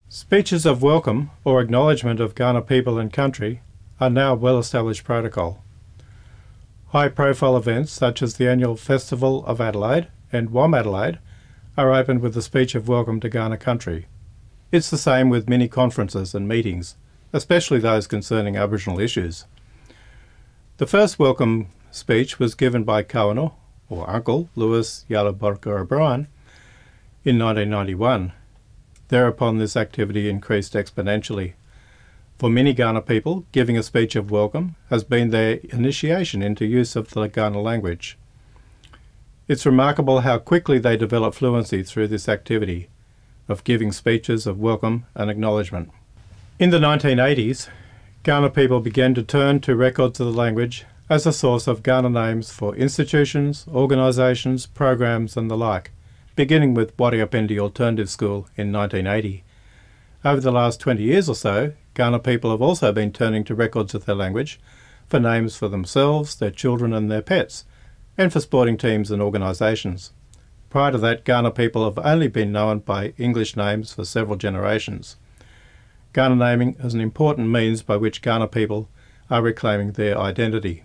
Speeches of welcome or acknowledgement of Kaurna people and country are now a well-established protocol. High-profile events such as the annual Festival of Adelaide and WOM Adelaide are opened with a speech of welcome to Kaurna country. It's the same with many conferences and meetings, especially those concerning Aboriginal issues. The first welcome speech was given by Kaurna, or Uncle, Lewis Yalaborka O'Brien, in 1991. Thereupon this activity increased exponentially. For many Kaurna people, giving a speech of welcome has been their initiation into use of the Kaurna language. It's remarkable how quickly they develop fluency through this activity of giving speeches of welcome and acknowledgement. In the 1980s, Kaurna people began to turn to records of the language as a source of Kaurna names for institutions, organisations, programs and the like, beginning with Warriapendi Alternative School in 1980. Over the last 20 years or so, Kaurna people have also been turning to records of their language for names for themselves, their children and their pets, and for sporting teams and organisations. Prior to that, Kaurna people have only been known by English names for several generations. Kaurna naming is an important means by which Kaurna people are reclaiming their identity.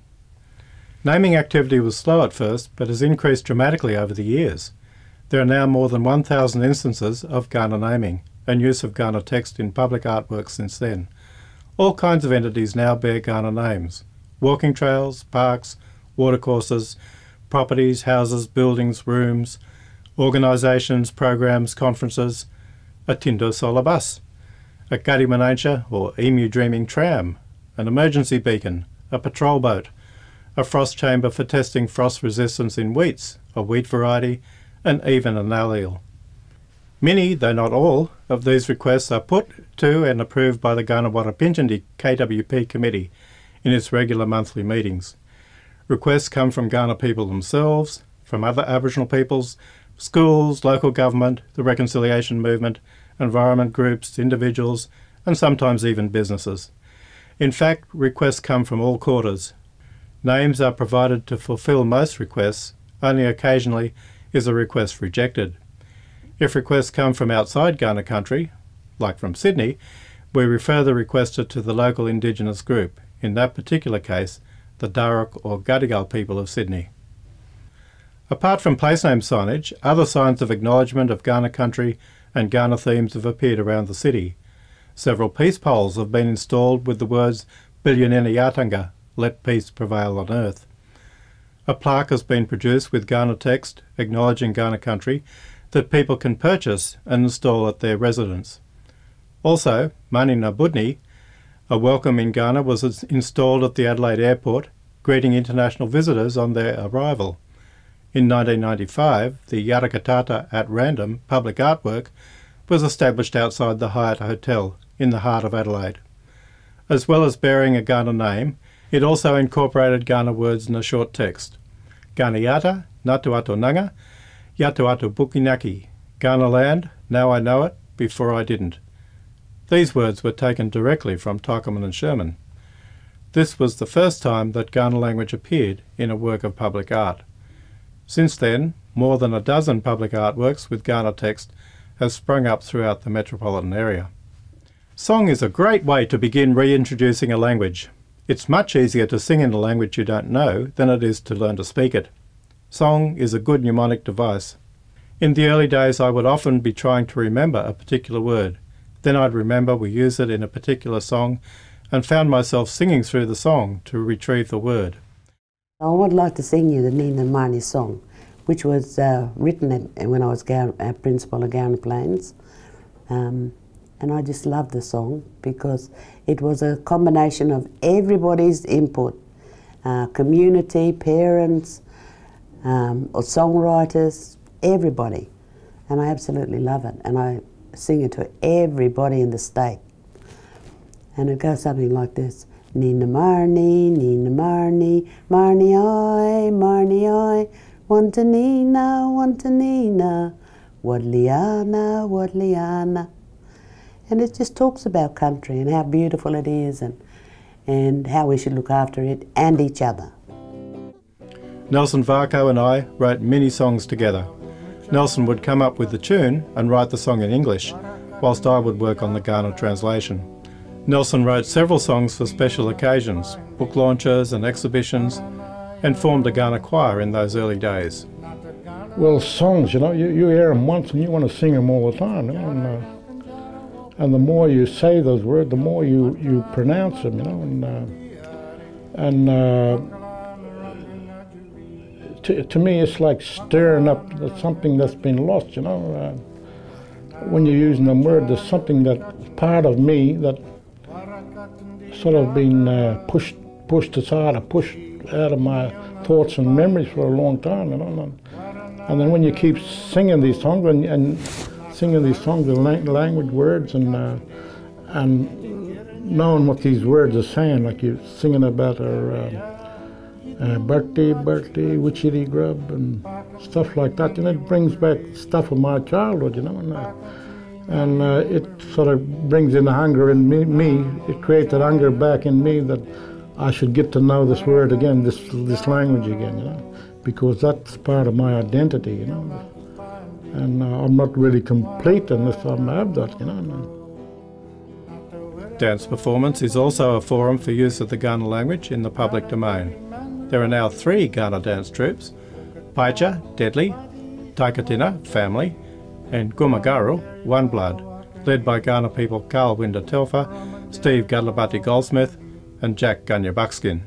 Naming activity was slow at first, but has increased dramatically over the years. There are now more than 1,000 instances of Kaurna naming and use of Kaurna text in public artworks since then. All kinds of entities now bear Kaurna names: walking trails, parks, watercourses, properties, houses, buildings, rooms, organisations, programs, conferences, a Tindo solar bus, a Karimanancha or emu dreaming tram, an emergency beacon, a patrol boat, a frost chamber for testing frost resistance in wheats, a wheat variety, and even an allele. Many, though not all, of these requests are put to and approved by the Kaurna Warrapinjandi KWP committee in its regular monthly meetings. Requests come from Kaurna people themselves, from other Aboriginal peoples, schools, local government, the reconciliation movement, environment groups, individuals, and sometimes even businesses. In fact, requests come from all quarters. Names are provided to fulfil most requests. Only occasionally is a request rejected. If requests come from outside Kaurna country, like from Sydney, we refer the requester to the local Indigenous group, in that particular case, the Darug or Gadigal people of Sydney. Apart from place name signage, other signs of acknowledgement of Kaurna country and Kaurna themes have appeared around the city. Several peace poles have been installed with the words Bilyanena Yatanga, let peace prevail on earth. A plaque has been produced with Kaurna text acknowledging Kaurna country that people can purchase and install at their residence. Also, Mani Nabudni, a welcome in Kaurna, was installed at the Adelaide airport, greeting international visitors on their arrival. In 1995, the Yarakatata at Random public artwork was established outside the Hyatt Hotel in the heart of Adelaide. As well as bearing a Kaurna name, it also incorporated Kaurna words in a short text. Kaurna Yata, Natu Ato Nanga, Yatu Ato Bukinaki, Kaurna land, now I know it, before I didn't. These words were taken directly from Tykelman and Sherman. This was the first time that Kaurna language appeared in a work of public art. Since then, more than a dozen public artworks with Kaurna text have sprung up throughout the metropolitan area. Song is a great way to begin reintroducing a language. It's much easier to sing in a language you don't know than it is to learn to speak it. Song is a good mnemonic device. In the early days, I would often be trying to remember a particular word. Then I'd remember we use it in a particular song and found myself singing through the song to retrieve the word. I would like to sing you the Nina Marnie song, which was written when I was principal of Kaurna Plains. And I just loved the song because it was a combination of everybody's input, community, parents, or songwriters, everybody. And I absolutely love it. And I sing it to everybody in the state. And it goes something like this. Nina Marnie, Marnie I, want to Nina, Wadliana, Wadliana. And it just talks about country and how beautiful it is and how we should look after it and each other. Nelson Varco and I wrote many songs together. Nelson would come up with the tune and write the song in English, whilst I would work on the Ghana translation. Nelson wrote several songs for special occasions, book launches and exhibitions, and formed a Ghana choir in those early days. Well, songs, you know, you hear them once and you want to sing them all the time, you know, and the more you say those words, the more you pronounce them, you know, to me it's like stirring up something that's been lost, you know. When you're using them words, there's something that's part of me that sort of been pushed aside or pushed out of my thoughts and memories for a long time, you know. And then when you keep singing these songs and singing these songs with language words and knowing what these words are saying, like you're singing about our birthday, witchetty grub and stuff like that, and it brings back stuff of my childhood, you know, and it sort of brings in the hunger in me. It creates that hunger back in me that I should get to know this word again, this language again, you know, because that's part of my identity, you know. And I'm not really complete unless I have that, you know. Dance performance is also a forum for use of the Ghana language in the public domain. There are now 3 Ghana dance troupes: Paicha, Deadly, Taikatina, Family, and Gumagaru, One Blood, led by Ghana people Carl Winder Telfer, Steve Gadlabati Goldsmith and Jack Gunya Buckskin.